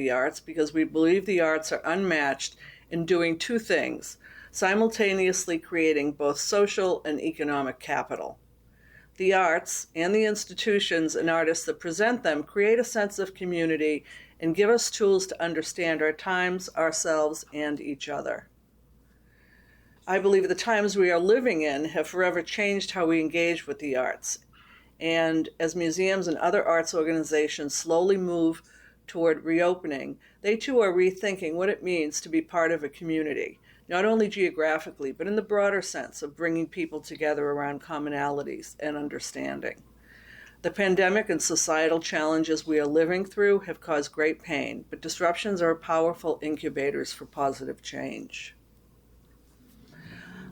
the arts because we believe the arts are unmatched in doing two things, simultaneously creating both social and economic capital. The arts and the institutions and artists that present them create a sense of community and give us tools to understand our times, ourselves, and each other. I believe the times we are living in have forever changed how we engage with the arts. And as museums and other arts organizations slowly move toward reopening, they too are rethinking what it means to be part of a community, not only geographically, but in the broader sense of bringing people together around commonalities and understanding. The pandemic and societal challenges we are living through have caused great pain, but disruptions are powerful incubators for positive change.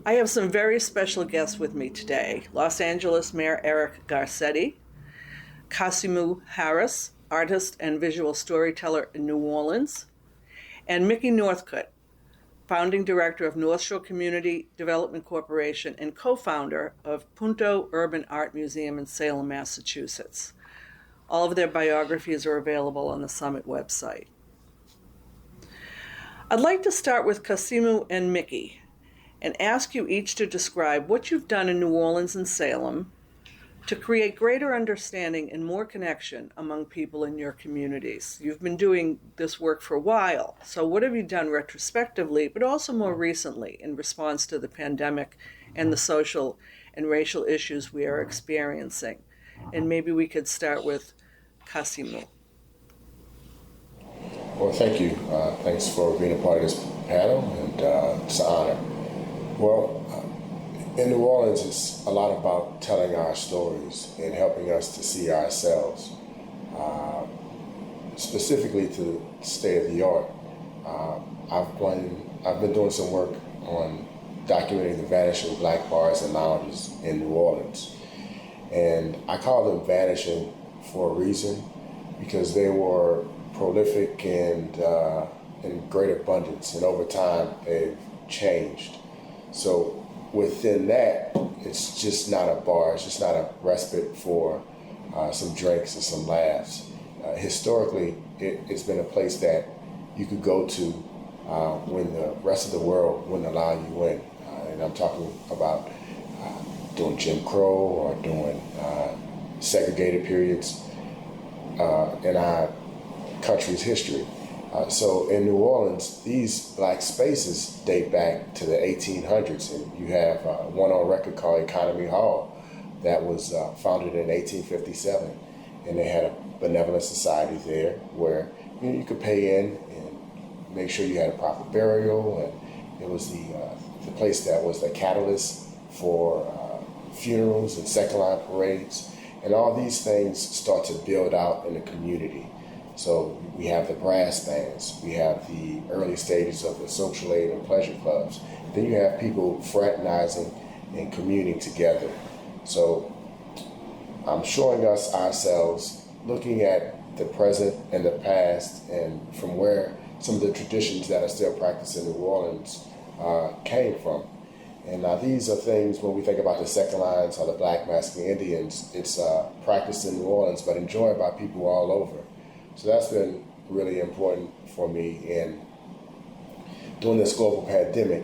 I have some very special guests with me today. Los Angeles Mayor Eric Garcetti, Kasimu Harris, artist and visual storyteller in New Orleans, and Mickey Northcutt, founding director of North Shore Community Development Corporation and co-founder of Punto Urban Art Museum in Salem, Massachusetts. All of their biographies are available on the Summit website. I'd like to start with Kasimu and Mickey and ask you each to describe what you've done in New Orleans and Salem to create greater understanding and more connection among people in your communities. You've been doing this work for a while, so what have you done retrospectively, but also more recently in response to the pandemic and the social and racial issues we are experiencing? And maybe we could start with Kasimu. Well, thank you. Thanks for being a part of this panel, and it's an honor. Well, in New Orleans, it's a lot about telling our stories and helping us to see ourselves. Specifically to state of the art, I've been doing some work on documenting the vanishing black bars and lounges in New Orleans. And I call them vanishing for a reason, because they were prolific and in great abundance, and over time they've changed. So within that, it's just not a bar, it's just not a respite for some drinks and some laughs. Historically, it's been a place that you could go to when the rest of the world wouldn't allow you in. And I'm talking about during Jim Crow or during segregated periods in our country's history. So in New Orleans, these black spaces date back to the 1800s, and you have one on record called Economy Hall that was founded in 1857, and they had a benevolent society there where you could pay in and make sure you had a proper burial, and it was the place that was the catalyst for funerals and second line parades, and all these things start to build out in the community. So we have the brass bands, we have the early stages of the social aid and pleasure clubs. Then you have people fraternizing and communing together. So I'm showing us ourselves, looking at the present and the past, and from where some of the traditions that are still practiced in New Orleans came from. And now these are things, when we think about the second lines or the Black Mexican Indians, it's practiced in New Orleans but enjoyed by people all over. So that's been really important for me. And during this global pandemic,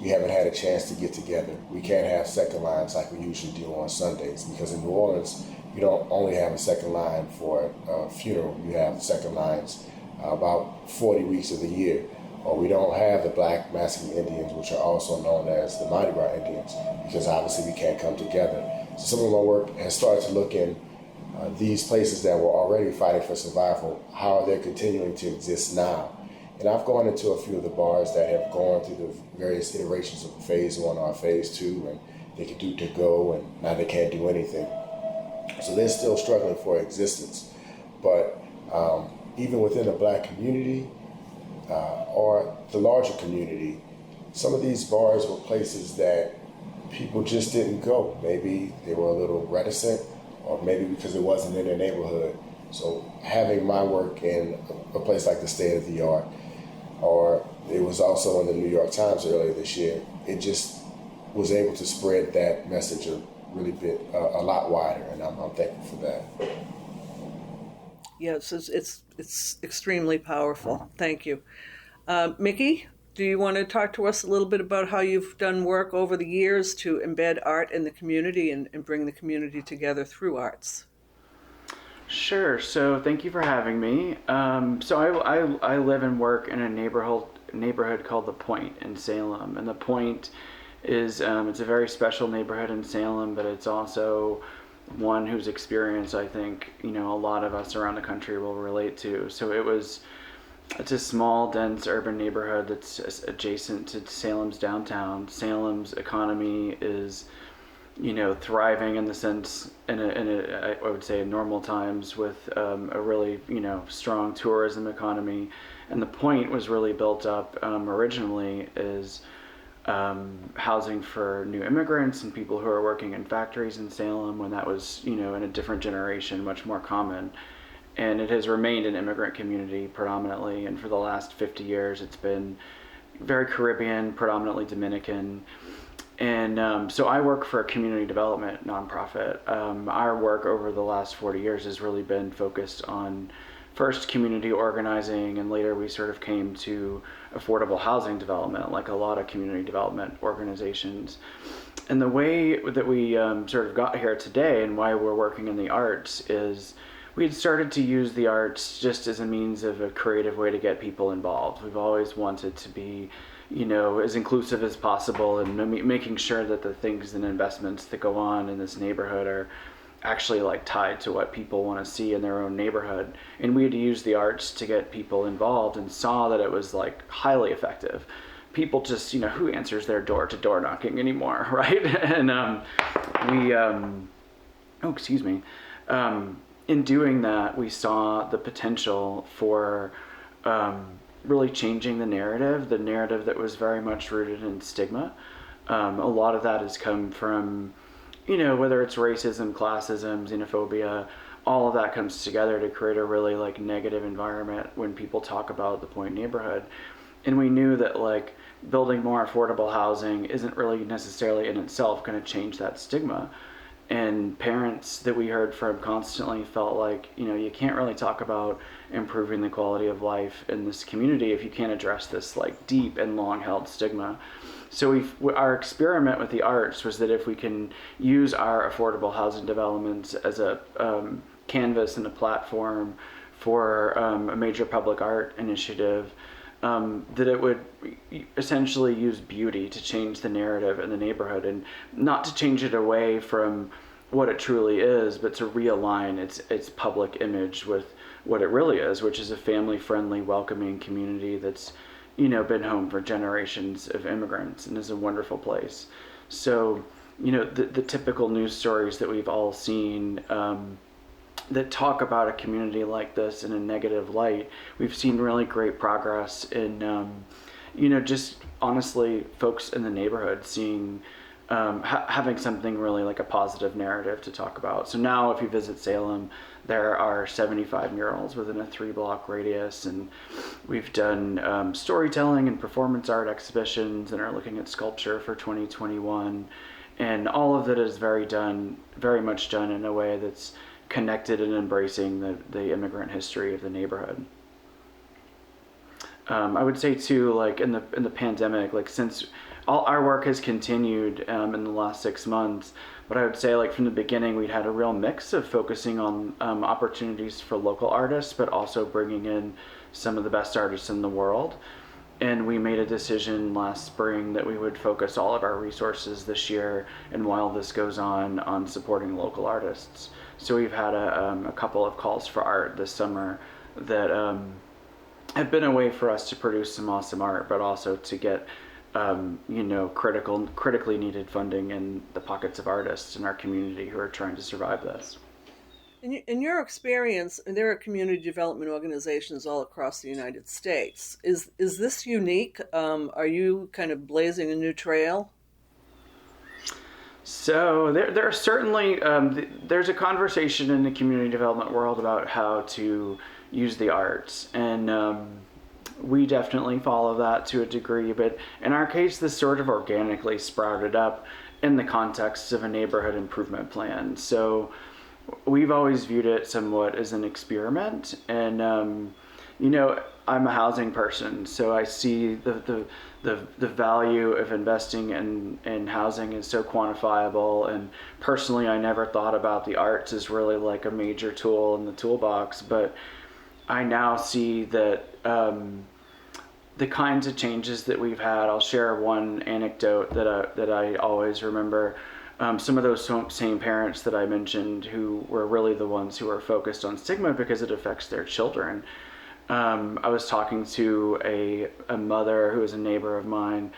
we haven't had a chance to get together. We can't have second lines like we usually do on Sundays, because in New Orleans, you don't only have a second line for a funeral, you have second lines about 40 weeks of the year. Or we don't have the Black Mexican Indians, which are also known as the Mardi Gras Indians, because obviously we can't come together. So some of my work has started to look in these places that were already fighting for survival, how they're continuing to exist now. And I've gone into a few of the bars that have gone through the various iterations of phase 1 or phase 2, and they could do to go, and now they can't do anything. So they're still struggling for existence. But even within the Black community or the larger community, some of these bars were places that people just didn't go. Maybe they were a little reticent, or maybe because it wasn't in their neighborhood. So having my work in a place like the State of the Art, or it was also in the New York Times earlier this year, it just was able to spread that message a lot wider, and I'm thankful for that. Yes, it's extremely powerful. Thank you. Mickey, do you want to talk to us a little bit about how you've done work over the years to embed art in the community and bring the community together through arts? Sure. So thank you for having me. So I live and work in a neighborhood called the Point in Salem, and the Point is it's a very special neighborhood in Salem, but it's also one whose experience I think a lot of us around the country will relate to. It's a small, dense urban neighborhood that's adjacent to Salem's downtown. Salem's economy is thriving in the sense I would say in normal times with a really strong tourism economy, and the Point was really built up originally as housing for new immigrants and people who are working in factories in Salem when that was in a different generation much more common, and it has remained an immigrant community predominantly, and for the last 50 years it's been very Caribbean, predominantly Dominican. And so I work for a community development nonprofit. Our work over the last 40 years has really been focused on first community organizing, and later we sort of came to affordable housing development, like a lot of community development organizations. And the way that we sort of got here today and why we're working in the arts is we had started to use the arts just as a means of a creative way to get people involved. We've always wanted to be as inclusive as possible, and making sure that the things and investments that go on in this neighborhood are actually like tied to what people want to see in their own neighborhood. And we had to use the arts to get people involved, and saw that it was like highly effective. People just, who answers their door to door knocking anymore, right? And excuse me. In doing that, we saw the potential for really changing the narrative that was very much rooted in stigma. A lot of that has come from, whether it's racism, classism, xenophobia, all of that comes together to create a really like negative environment when people talk about the Point neighborhood. And we knew that like building more affordable housing isn't really necessarily in itself going to change that stigma. And parents that we heard from constantly felt like, you can't really talk about improving the quality of life in this community if you can't address this like deep and long held stigma. So our experiment with the arts was that if we can use our affordable housing developments as a canvas and a platform for a major public art initiative, that it would essentially use beauty to change the narrative in the neighborhood, and not to change it away from what it truly is, but to realign its public image with what it really is, which is a family-friendly, welcoming community that's been home for generations of immigrants and is a wonderful place. So the typical news stories that we've all seen that talk about a community like this in a negative light, we've seen really great progress in, just honestly folks in the neighborhood seeing, having something really like a positive narrative to talk about. So now if you visit Salem, there are 75 murals within a 3-block radius, and we've done storytelling and performance art exhibitions, and are looking at sculpture for 2021. And all of that is very much done in a way that's connected and embracing the immigrant history of the neighborhood. I would say too, like in the pandemic, like since all our work has continued in the last 6 months, but I would say like from the beginning we'd had a real mix of focusing on opportunities for local artists, but also bringing in some of the best artists in the world. And we made a decision last spring that we would focus all of our resources this year, and while this goes on supporting local artists. So we've had a couple of calls for art this summer that have been a way for us to produce some awesome art, but also to get critically needed funding in the pockets of artists in our community who are trying to survive this. In your experience, there are community development organizations all across the United States. Is this unique? Are you kind of blazing a new trail? So there are certainly, there's a conversation in the community development world about how to use the arts, and we definitely follow that to a degree, but in our case, this sort of organically sprouted up in the context of a neighborhood improvement plan. So we've always viewed it somewhat as an experiment. And, I'm a housing person, so I see the value of investing in housing is so quantifiable. And personally, I never thought about the arts as really like a major tool in the toolbox, but I now see that the kinds of changes that we've had. I'll share one anecdote that I always remember. Some of those same parents that I mentioned who were really the ones who are focused on stigma because it affects their children. I was talking to a mother who is a neighbor of mine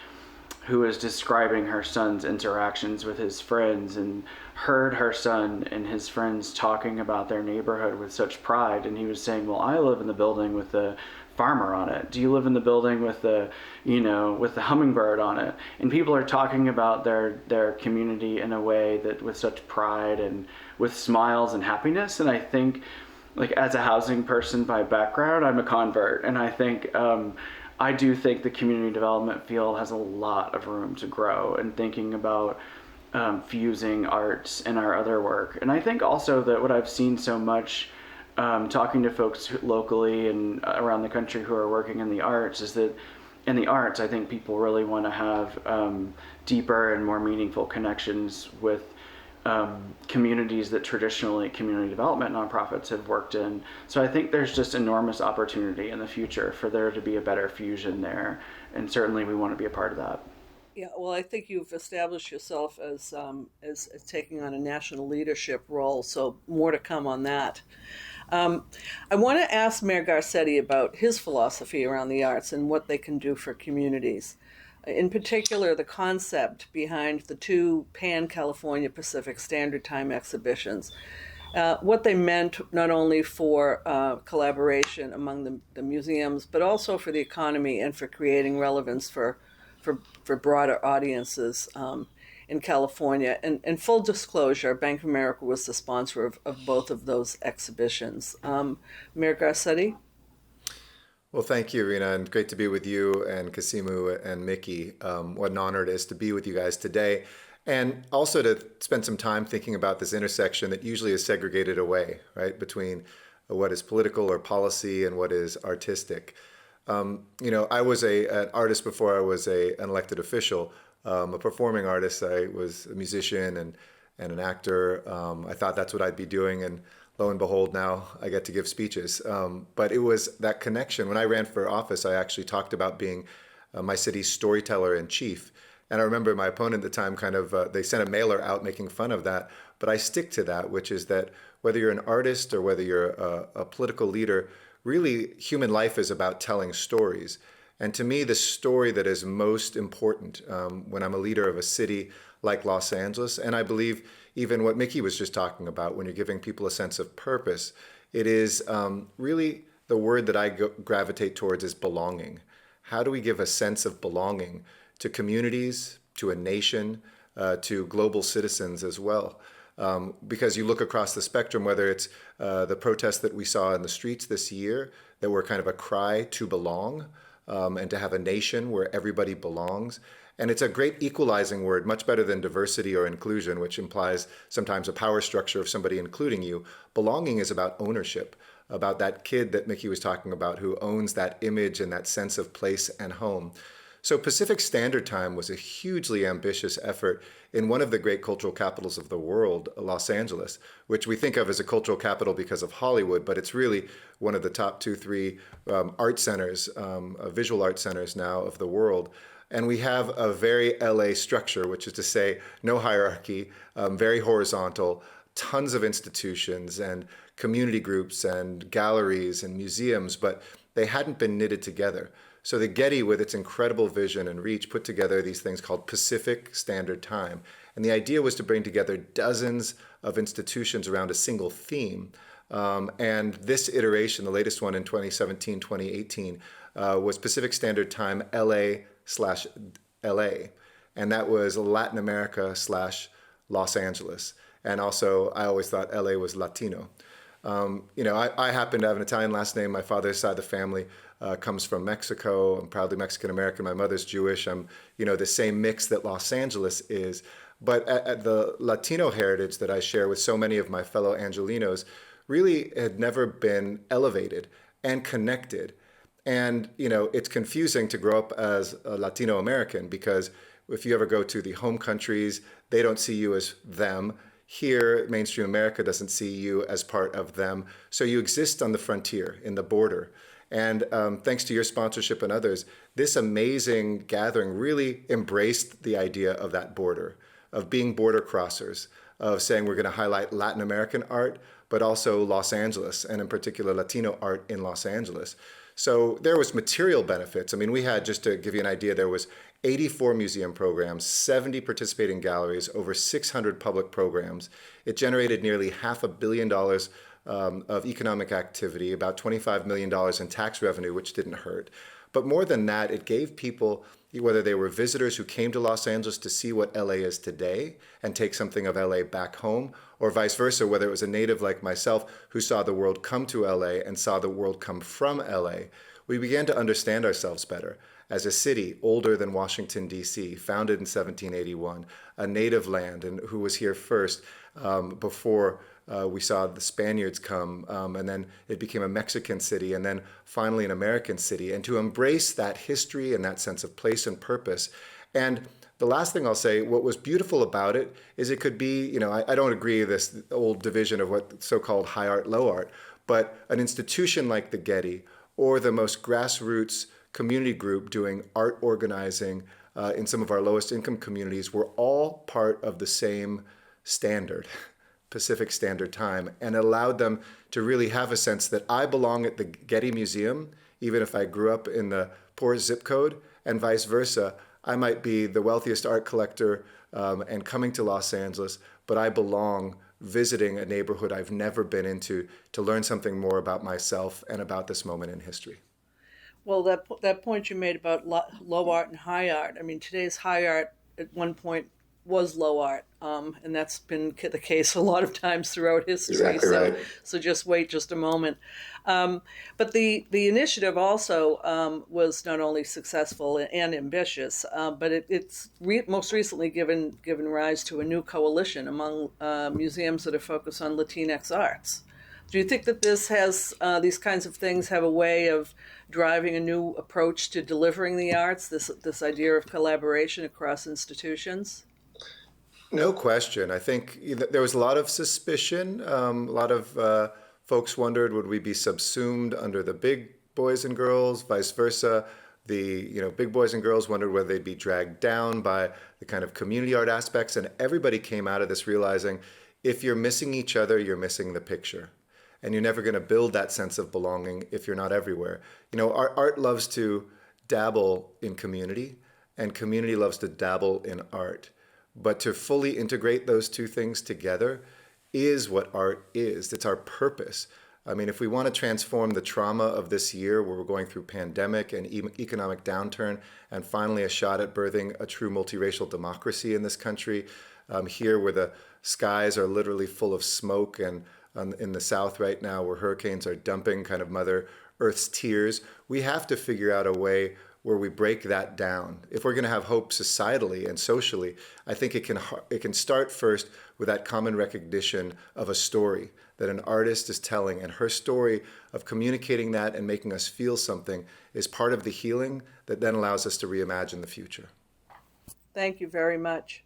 who was describing her son's interactions with his friends and heard her son and his friends talking about their neighborhood with such pride. And he was saying, well, I live in the building with the farmer on it. Do you live in the building with with the hummingbird on it? And people are talking about their community in a way that with such pride and with smiles and happiness. And I think, like, as a housing person by background, I'm a convert. And I think, I do think the community development field has a lot of room to grow and thinking about fusing arts and our other work. And I think also that what I've seen so much talking to folks locally and around the country who are working in the arts is that in the arts, I think people really want to have deeper and more meaningful connections with communities that traditionally community development nonprofits have worked in. So I think there's just enormous opportunity in the future for there to be a better fusion there. And certainly we want to be a part of that. Yeah, well, I think you've established yourself as taking on a national leadership role, so more to come on that. I want to ask Mayor Garcetti about his philosophy around the arts and what they can do for communities. In particular, the concept behind the two Pan-California Pacific Standard Time exhibitions, what they meant not only for collaboration among the museums, but also for the economy and for creating relevance for broader audiences in California. And full disclosure, Bank of America was the sponsor of both of those exhibitions. Mayor Garcetti? Well, thank you, Rena, and great to be with you and Kasimu and Mickey. What an honor it is to be with you guys today, and also to spend some time thinking about this intersection that usually is segregated away, right, between what is political or policy and what is artistic. I was an artist before I was an elected official, a performing artist. I was a musician and an actor. I thought that's what I'd be doing, and lo and behold, now I get to give speeches. But it was that connection. When I ran for office, I actually talked about being my city's storyteller in chief. And I remember my opponent at the time they sent a mailer out making fun of that. But I stick to that, which is that whether you're an artist or whether you're a political leader, really human life is about telling stories. And to me, the story that is most important when I'm a leader of a city like Los Angeles, and I believe even what Mickey was just talking about, when you're giving people a sense of purpose, it is really the word that I gravitate towards is belonging. How do we give a sense of belonging to communities, to a nation, to global citizens as well? Because you look across the spectrum, whether it's the protests that we saw in the streets this year that were kind of a cry to belong and to have a nation where everybody belongs. And it's a great equalizing word, much better than diversity or inclusion, which implies sometimes a power structure of somebody including you. Belonging is about ownership, about that kid that Mickey was talking about who owns that image and that sense of place and home. So Pacific Standard Time was a hugely ambitious effort in one of the great cultural capitals of the world, Los Angeles, which we think of as a cultural capital because of Hollywood, but it's really one of the top 2-3 art centers, visual art centers now of the world. And we have a very LA structure, which is to say no hierarchy, very horizontal, tons of institutions and community groups and galleries and museums, but they hadn't been knitted together. So the Getty, with its incredible vision and reach, put together these things called Pacific Standard Time. And the idea was to bring together dozens of institutions around a single theme. And this iteration, the latest one in 2017, 2018, was Pacific Standard Time LA/LA. And that was Latin America/Los Angeles. And also, I always thought LA was Latino. I happen to have an Italian last name. My father's side of the family comes from Mexico. I'm proudly Mexican American. My mother's Jewish. I'm, the same mix that Los Angeles is. But at the Latino heritage that I share with so many of my fellow Angelinos really had never been elevated and connected. And, it's confusing to grow up as a Latino American because if you ever go to the home countries, they don't see you as them. Here, mainstream America doesn't see you as part of them. So you exist on the frontier, in the border. And thanks to your sponsorship and others, this amazing gathering really embraced the idea of that border, of being border crossers, of saying we're going to highlight Latin American art, but also Los Angeles, and in particular Latino art in Los Angeles. So there was material benefits. I mean, we had, just to give you an idea, there was 84 museum programs, 70 participating galleries, over 600 public programs. It generated nearly $500 million of economic activity, about $25 million in tax revenue, which didn't hurt. But more than that, it gave people, whether they were visitors who came to Los Angeles to see what LA is today and take something of LA back home, or vice versa, whether it was a native like myself who saw the world come to LA and saw the world come from LA, we began to understand ourselves better. As a city older than Washington, D.C., founded in 1781, a native land, and who was here first before we saw the Spaniards come, and then it became a Mexican city, and then finally an American city, and to embrace that history and that sense of place and purpose. And the last thing I'll say, what was beautiful about it is it could be, I don't agree with this old division of what so-called high art, low art, but an institution like the Getty or the most grassroots community group doing art organizing in some of our lowest income communities were all part of the same standard, Pacific Standard Time, and allowed them to really have a sense that I belong at the Getty Museum, even if I grew up in the poor zip code, and vice versa. I might be the wealthiest art collector and coming to Los Angeles, but I belong visiting a neighborhood I've never been into to learn something more about myself and about this moment in history. Well, that point you made about low art and high art. I mean, today's high art at one point was low art, and that's been the case a lot of times throughout history. Exactly so, right. so just wait just a moment. But the initiative also was not only successful and ambitious, but it's most recently given rise to a new coalition among museums that are focused on Latinx arts. Do you think that this has these kinds of things have a way of driving a new approach to delivering the arts? This idea of collaboration across institutions. No question. I think there was a lot of suspicion. A lot of folks wondered, would we be subsumed under the big boys and girls? Vice versa. The big boys and girls wondered whether they'd be dragged down by the kind of community art aspects. And everybody came out of this realizing, if you're missing each other, you're missing the picture. And you're never going to build that sense of belonging if you're not everywhere. Art loves to dabble in community, and community loves to dabble in art. But to fully integrate those two things together is what art is. It's our purpose. I mean, if we want to transform the trauma of this year where we're going through pandemic and economic downturn and finally a shot at birthing a true multiracial democracy in this country, here where the skies are literally full of smoke, and in the South right now where hurricanes are dumping kind of Mother Earth's tears, we have to figure out a way where we break that down. If we're going to have hope societally and socially, I think it can start first with that common recognition of a story that an artist is telling, and her story of communicating that and making us feel something is part of the healing that then allows us to reimagine the future. Thank you very much.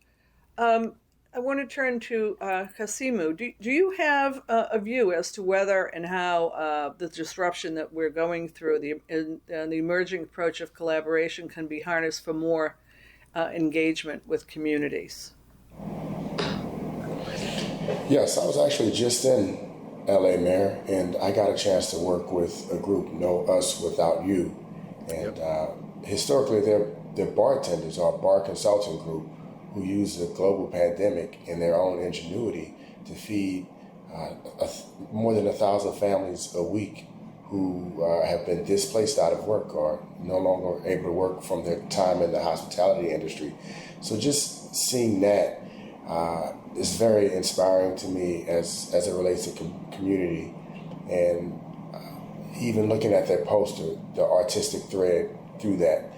I want to turn to Kasimu. Do you have a view as to whether and how the disruption that we're going through, the emerging approach of collaboration, can be harnessed for more engagement with communities? Yes, I was actually just in LA, Mayor, and I got a chance to work with a group, No Us Without You. And historically, they're bartenders, or a bar consulting group, who use the global pandemic and their own ingenuity to feed more than 1,000 families a week who have been displaced out of work or no longer able to work from their time in the hospitality industry. So just seeing that is very inspiring to me as it relates to community. And even looking at their poster, the artistic thread through that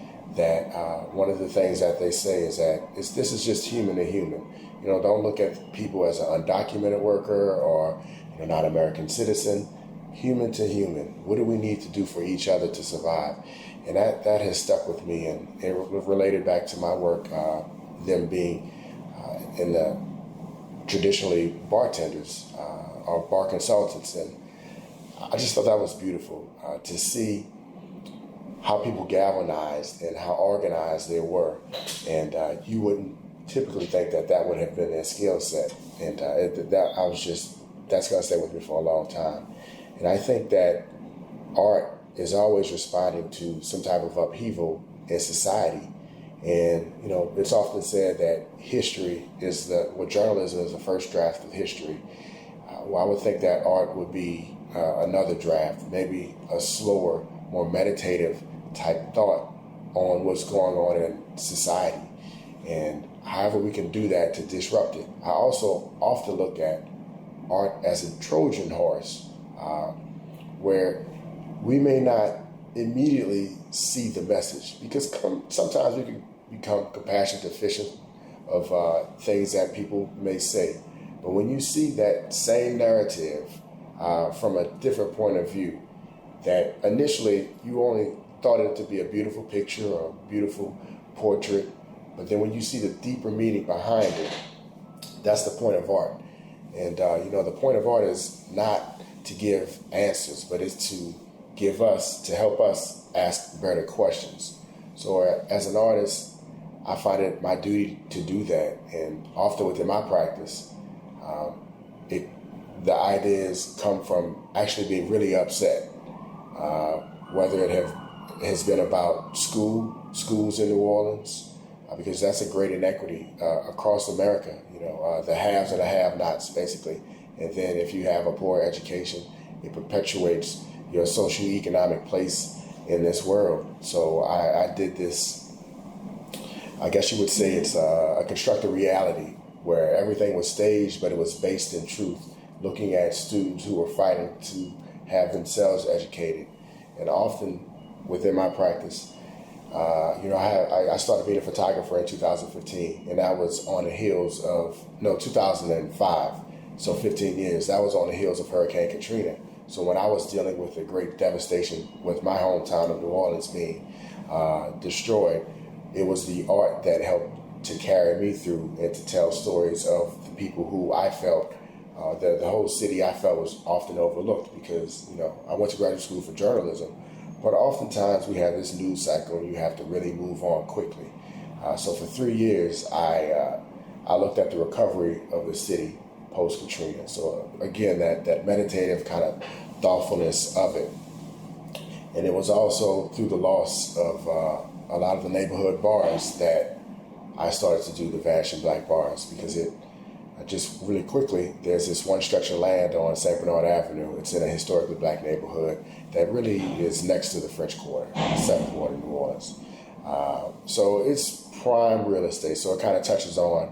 one of the things that they say is that this is just human to human. don't look at people as an undocumented worker or not American citizen. Human to human. What do we need to do for each other to survive? And that has stuck with me, and it related back to my work, them being in the traditionally bartenders or bar consultants. And I just thought that was beautiful to see how people galvanized and how organized they were. And you wouldn't typically think that would have been their skill set. And that's going to stay with me for a long time. And I think that art is always responding to some type of upheaval in society. And, it's often said that history is journalism is the first draft of history. Well, I would think that art would be another draft, maybe a slower, more meditative type thought on what's going on in society. And however we can do that to disrupt it. I also often look at art as a Trojan horse, where we may not immediately see the message, because sometimes we can become compassion deficient of things that people may say. But when you see that same narrative from a different point of view, that initially you only thought it to be a beautiful picture or a beautiful portrait, but then when you see the deeper meaning behind it, that's the point of art. And the point of art is not to give answers, but it's to help us ask better questions. So as an artist, I find it my duty to do that. And often within my practice, the ideas come from actually being really upset, whether it has been about schools in New Orleans, because that's a great inequity across America, the haves and the have-nots, basically. And then if you have a poor education, it perpetuates your socioeconomic place in this world. So I did this, I guess you would say it's a constructed reality where everything was staged, but it was based in truth, looking at students who were fighting to have themselves educated. And often within my practice, I started being a photographer in 2015, and that was on the heels of, 2005, so 15 years. That was on the heels of Hurricane Katrina. So when I was dealing with the great devastation with my hometown of New Orleans being destroyed, it was the art that helped to carry me through and to tell stories of the people who I felt, the whole city I felt was often overlooked, because, I went to graduate school for journalism, but oftentimes we have this news cycle and you have to really move on quickly. So for 3 years, I looked at the recovery of the city post-Katrina. So again, that meditative kind of thoughtfulness of it. And it was also through the loss of a lot of the neighborhood bars that I started to do the Vanishing Black Bars, because just really quickly, there's this one stretch of land on St. Bernard Avenue. It's in a historically black neighborhood that really is next to the French Quarter, the 7th Ward in New Orleans. So it's prime real estate. So it kind of touches on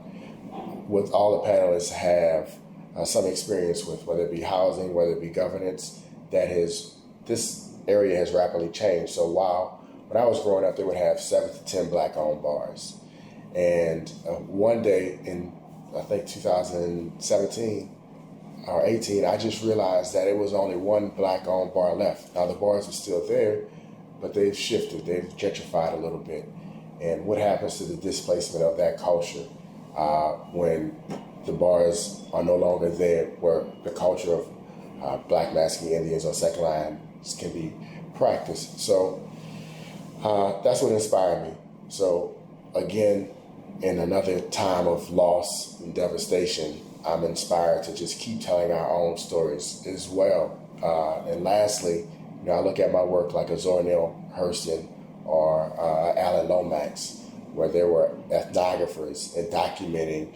what all the panelists have some experience with, whether it be housing, whether it be governance. This area has rapidly changed. So while when I was growing up, they would have 7 to 10 black-owned bars. And one day in, I think 2017 or 18, I just realized that it was only one black-owned bar left. Now the bars are still there, but they've shifted, they've gentrified a little bit. And what happens to the displacement of that culture when the bars are no longer there, where the culture of black masking Indians or second lines can be practiced? So that's what inspired me. So again, in another time of loss and devastation, I'm inspired to just keep telling our own stories as well. And lastly, I look at my work like a Zora Neale Hurston or Alan Lomax, where there were ethnographers and documenting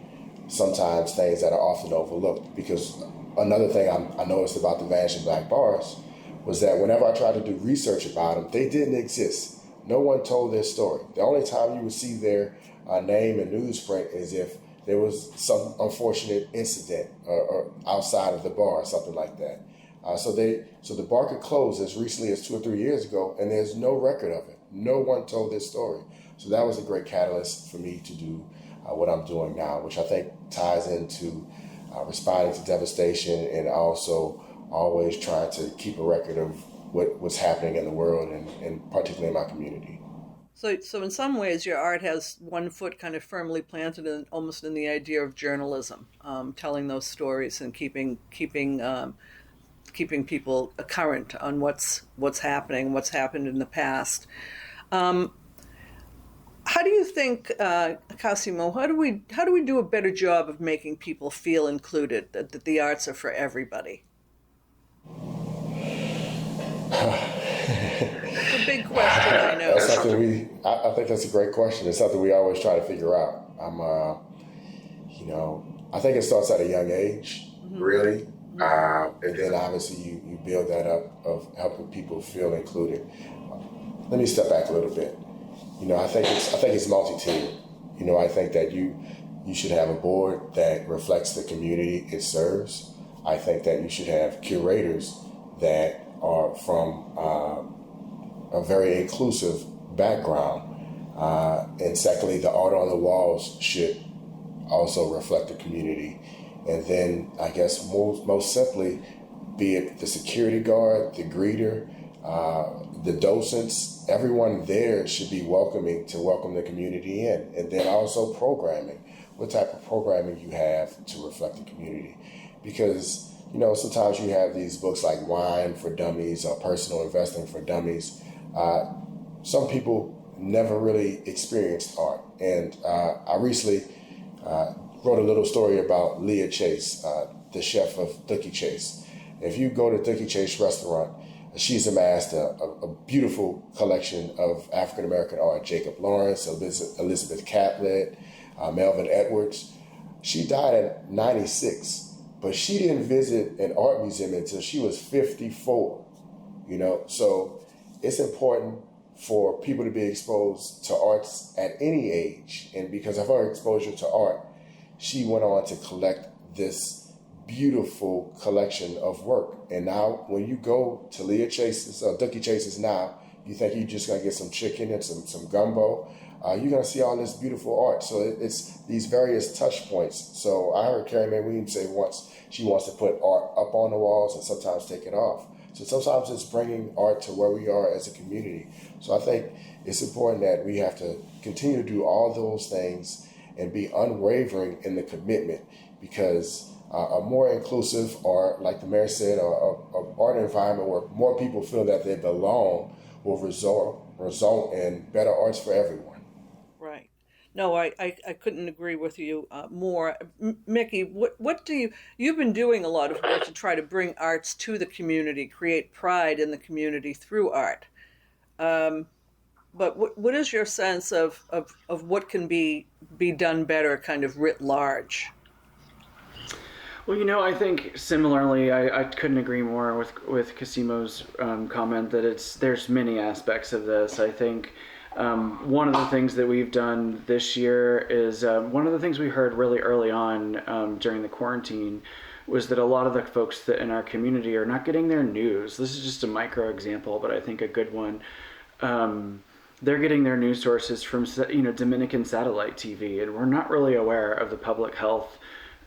sometimes things that are often overlooked. Because another thing I noticed about the Vanishing Black Bars was that whenever I tried to do research about them, they didn't exist. No one told their story. The only time you would see their name in newsprint is if there was some unfortunate incident or outside of the bar or something like that. So the bar could close as recently as 2 or 3 years ago, and there's no record of it. No one told this story. So that was a great catalyst for me to do what I'm doing now, which I think ties into responding to devastation and also always trying to keep a record of what's happening in the world and particularly in my community. So in some ways, your art has one foot kind of firmly planted almost in the idea of journalism, telling those stories and keeping people current on what's happening, what's happened in the past. How do you think, Kasimu? How do we do a better job of making people feel included? That the arts are for everybody. It's a big question, I know. That's something I think that's a great question. It's something we always try to figure out. I think it starts at a young age, really. And then obviously you build that up of helping people feel included. Let me step back a little bit. I think it's multi-tiered. I think that you should have a board that reflects the community it serves. I think that you should have curators that are from a very inclusive background. And secondly, the art on the walls should also reflect the community. And then I guess most simply, be it the security guard, the greeter, the docents, everyone there should be welcoming to welcome the community in. And then also programming, what type of programming you have to reflect the community. Because, sometimes you have these books like Wine for Dummies or Personal Investing for Dummies. Some people never really experienced art. And I recently wrote a little story about Leah Chase, the chef of Dookie Chase. If you go to Dookie Chase restaurant, she's amassed a beautiful collection of African-American art. Jacob Lawrence, Elizabeth Catlett, Melvin Edwards. She died at 96, but she didn't visit an art museum until she was 54. So it's important for people to be exposed to arts at any age. And because of her exposure to art, she went on to collect this beautiful collection of work. And now when you go to Leah Chase's, Dookie Chase's now, you think you're just going to get some chicken and some gumbo. You're going to see all this beautiful art. So it's these various touch points. So I heard Carrie Mae Weems say once she wants to put art up on the walls and sometimes take it off. So sometimes it's bringing art to where we are as a community. So I think it's important that we have to continue to do all those things and be unwavering in the commitment, because a more inclusive, or like the mayor said, a art environment where more people feel that they belong will result in better arts for everyone. Right. No, I couldn't agree with you more. Mickey, what do you've been doing a lot of work to try to bring arts to the community, create pride in the community through art. But what is your sense of what can be done better, kind of writ large? Well, I think similarly, I couldn't agree more with Kasimu's comment that there's many aspects of this. I think one of the things that we've done this year is one of the things we heard really early on during the quarantine was that a lot of the folks that in our community are not getting their news. This is just a micro example, but I think a good one. They're getting their news sources from Dominican satellite TV, and we're not really aware of the public health,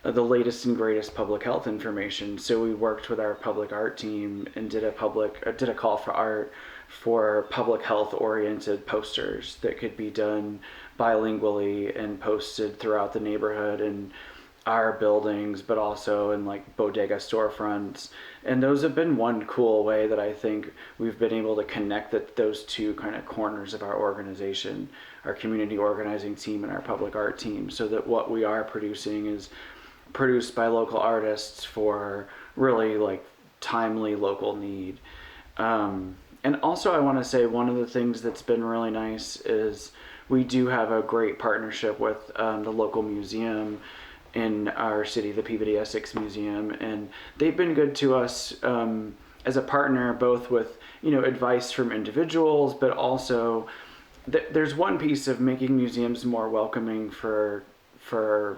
the latest and greatest public health information. So we worked with our public art team and did a call for art for public health oriented posters that could be done bilingually and posted throughout the neighborhood and our buildings, but also in like bodega storefronts. And those have been one cool way that I think we've been able to connect those two kind of corners of our organization, our community organizing team and our public art team, so that what we are producing is produced by local artists for really like timely local need. And also I want to say one of the things that's been really nice is we do have a great partnership with the local museum in our city, the Peabody Essex Museum, and they've been good to us as a partner, both with advice from individuals, but also there's one piece of making museums more welcoming for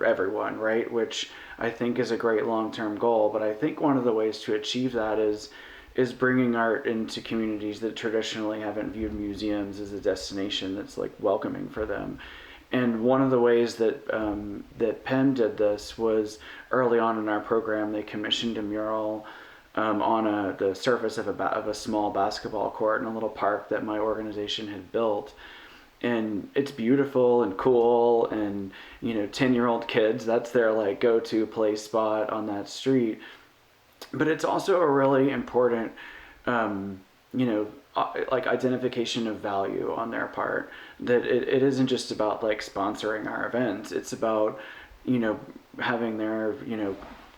everyone, right? Which I think is a great long-term goal. But I think one of the ways to achieve that is bringing art into communities that traditionally haven't viewed museums as a destination that's like welcoming for them. And one of the ways that that Penn did this was early on in our program. They commissioned a mural on the surface of a small basketball court in a little park that my organization had built. And it's beautiful and cool, and 10-year-old kids, that's their like go-to play spot on that street. But it's also a really important like identification of value on their part, that it isn't just about like sponsoring our events. It's about having their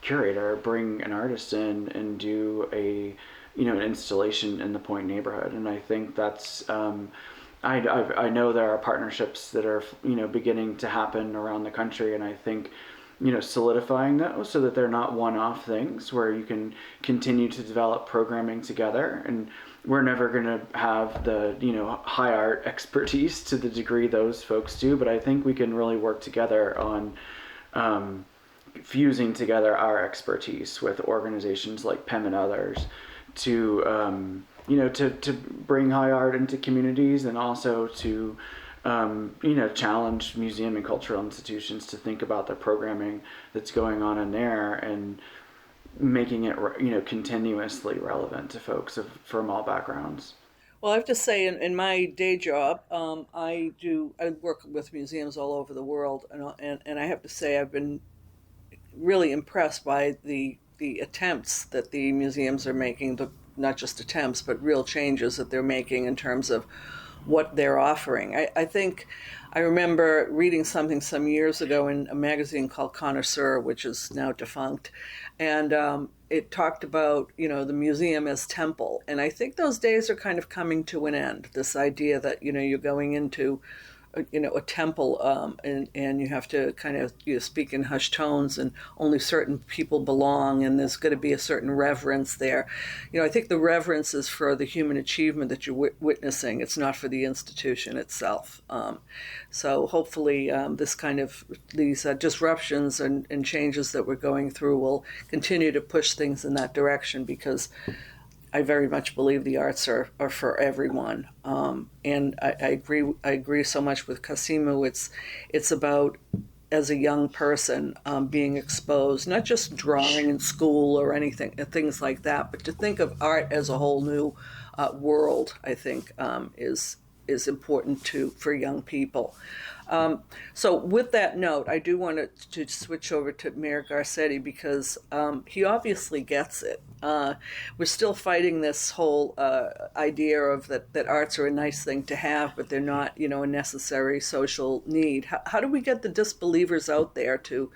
curator bring an artist in and do a an installation in the Point neighborhood. And I think that's I know there are partnerships that are beginning to happen around the country, and I think solidifying those so that they're not one-off things where you can continue to develop programming together. And we're never going to have the high art expertise to the degree those folks do, but I think we can really work together on fusing together our expertise with organizations like PEM and others to to bring high art into communities, and also to challenge museum and cultural institutions to think about the programming that's going on in there, and making it continuously relevant to folks from all backgrounds. Well, I have to say, in my day job, I work with museums all over the world, and I have to say I've been really impressed by the attempts that the museums are making, not just attempts, but real changes that they're making in terms of what they're offering. I think I remember reading something some years ago in a magazine called Connoisseur, which is now defunct, and it talked about the museum as temple. And I think those days are kind of coming to an end. This idea that you're going into a temple, and you have to kind of speak in hushed tones, and only certain people belong, and there's going to be a certain reverence there. I think the reverence is for the human achievement that you're witnessing. It's not for the institution itself. So hopefully these disruptions and changes that we're going through will continue to push things in that direction, because I very much believe the arts are for everyone, and I agree so much with Kasimu. It's about, as a young person, being exposed, not just drawing in school or things like that, but to think of art as a whole new world. I think is important for young people. So with that note, I do want to switch over to Mayor Garcetti, because he obviously gets it. We're still fighting this whole idea of that arts are a nice thing to have, but they're not, a necessary social need. How do we get the disbelievers out there to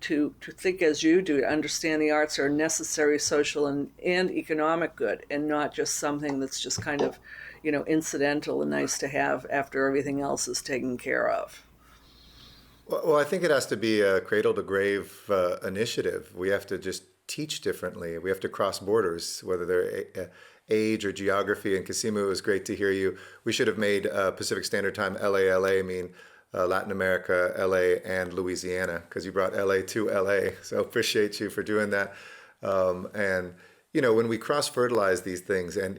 think as you do, to understand the arts are a necessary social and economic good, and not just something that's just kind of incidental and nice to have after everything else is taken care of? Well, I think it has to be a cradle to grave initiative. We have to just teach differently. We have to cross borders, whether they're age or geography. And Kasimu, it was great to hear you. We should have made Pacific Standard Time LA mean Latin America, LA, and Louisiana, because you brought LA to LA. So appreciate you for doing that. And when we cross-fertilize these things, and,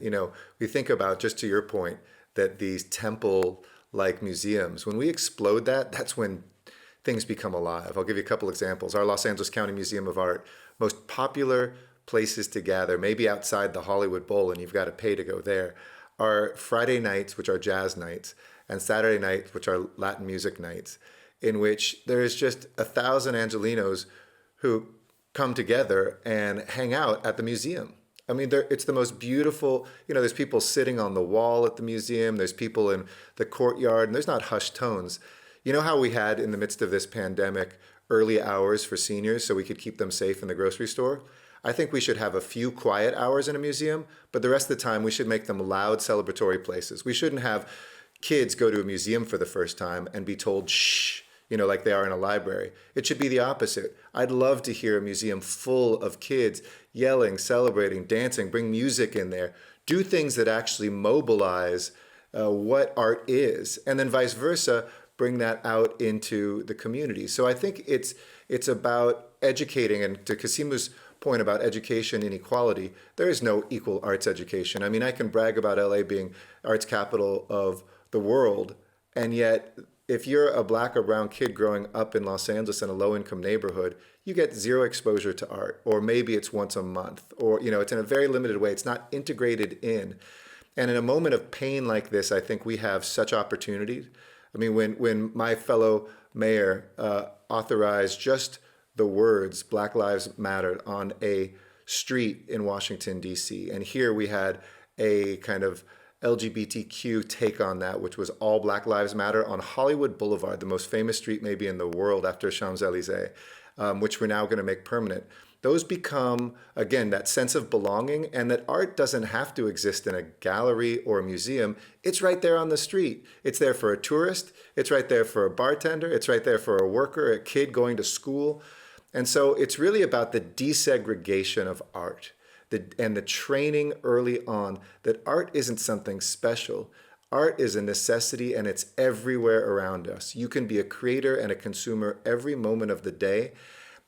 we think about, just to your point, that these temple-like museums, when we explode that's when things become alive. I'll give you a couple examples. Our Los Angeles County Museum of Art, most popular places to gather, maybe outside the Hollywood Bowl, and you've got to pay to go there, are Friday nights, which are jazz nights, and Saturday nights, which are Latin music nights, in which there is just 1,000 Angelinos who come together and hang out at the museum. I mean, it's the most beautiful, there's people sitting on the wall at the museum, there's people in the courtyard, and there's not hushed tones. You know how we had, in the midst of this pandemic, early hours for seniors so we could keep them safe in the grocery store? I think we should have a few quiet hours in a museum, but the rest of the time we should make them loud celebratory places. We shouldn't have kids go to a museum for the first time and be told, shh, like they are in a library. It should be the opposite. I'd love to hear a museum full of kids yelling, celebrating, dancing, bring music in there, do things that actually mobilize what art is, and then vice versa, bring that out into the community. So I think it's about educating, and to Kasimu's point about education inequality, there is no equal arts education. I mean, I can brag about LA being arts capital of the world, and yet if you're a black or brown kid growing up in Los Angeles in a low-income neighborhood, you get zero exposure to art, or maybe it's once a month, or it's in a very limited way. It's not integrated in. And in a moment of pain like this, I think we have such opportunity. I mean, when my fellow mayor authorized just the words "Black Lives Matter" on a street in Washington, D.C., and here we had a kind of LGBTQ take on that, which was all Black Lives Matter on Hollywood Boulevard, the most famous street maybe in the world after Champs-Élysées, which we're now going to make permanent. Those become, again, that sense of belonging, and that art doesn't have to exist in a gallery or a museum. It's right there on the street. It's there for a tourist. It's right there for a bartender. It's right there for a worker, a kid going to school. And so it's really about the desegregation of art. And the training early on that art isn't something special. Art is a necessity, and it's everywhere around us. You can be a creator and a consumer every moment of the day.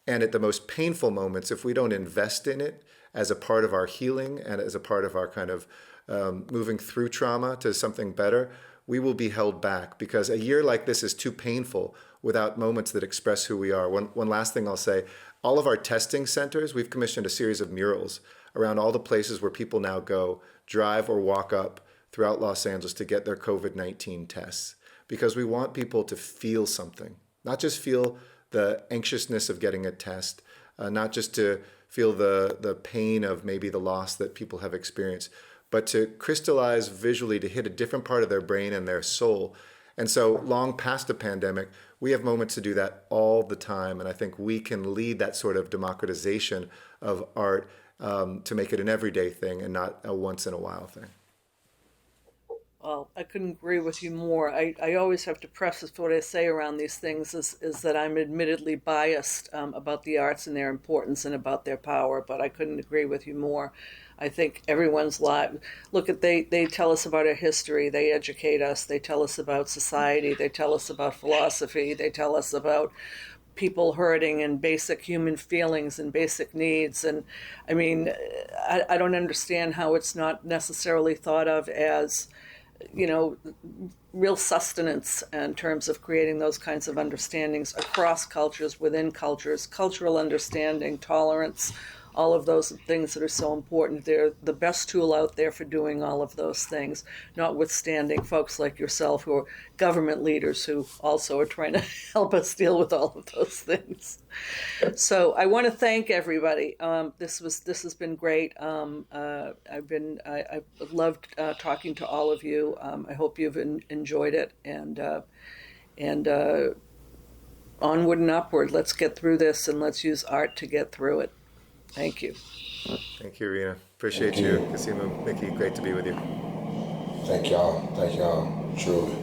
And at the most painful moments, if we don't invest in it as a part of our healing and as a part of our kind of moving through trauma to something better, we will be held back, because a year like this is too painful without moments that express who we are. One last thing I'll say, all of our testing centers, we've commissioned a series of murals around all the places where people now go, drive or walk up throughout Los Angeles to get their COVID-19 tests, because we want people to feel something, not just feel the anxiousness of getting a test, not just to feel the pain of maybe the loss that people have experienced, but to crystallize visually, to hit a different part of their brain and their soul. And so long past the pandemic, we have moments to do that all the time. And I think we can lead that sort of democratization of art to make it an everyday thing and not a once in a while thing. Well, I couldn't agree with you more. I always have to preface what I say around these things is that I'm admittedly biased about the arts and their importance and about their power, but I couldn't agree with you more. I think everyone's life, they tell us about our history, they educate us, they tell us about society, they tell us about philosophy, they tell us about people hurting and basic human feelings and basic needs. And I mean, I don't understand how it's not necessarily thought of as real sustenance in terms of creating those kinds of understandings across cultures, within cultures, cultural understanding, tolerance, all of those things that are so important. They're the best tool out there for doing all of those things, notwithstanding folks like yourself who are government leaders who also are trying to help us deal with all of those things. So I want to thank everybody. This has been great. I've loved talking to all of you. I hope you've enjoyed it, and onward and upward. Let's get through this, and let's use art to get through it. Thank you. Thank you, Rena. Appreciate you. Kasimu, Mickey, great to be with you. Thank y'all, truly.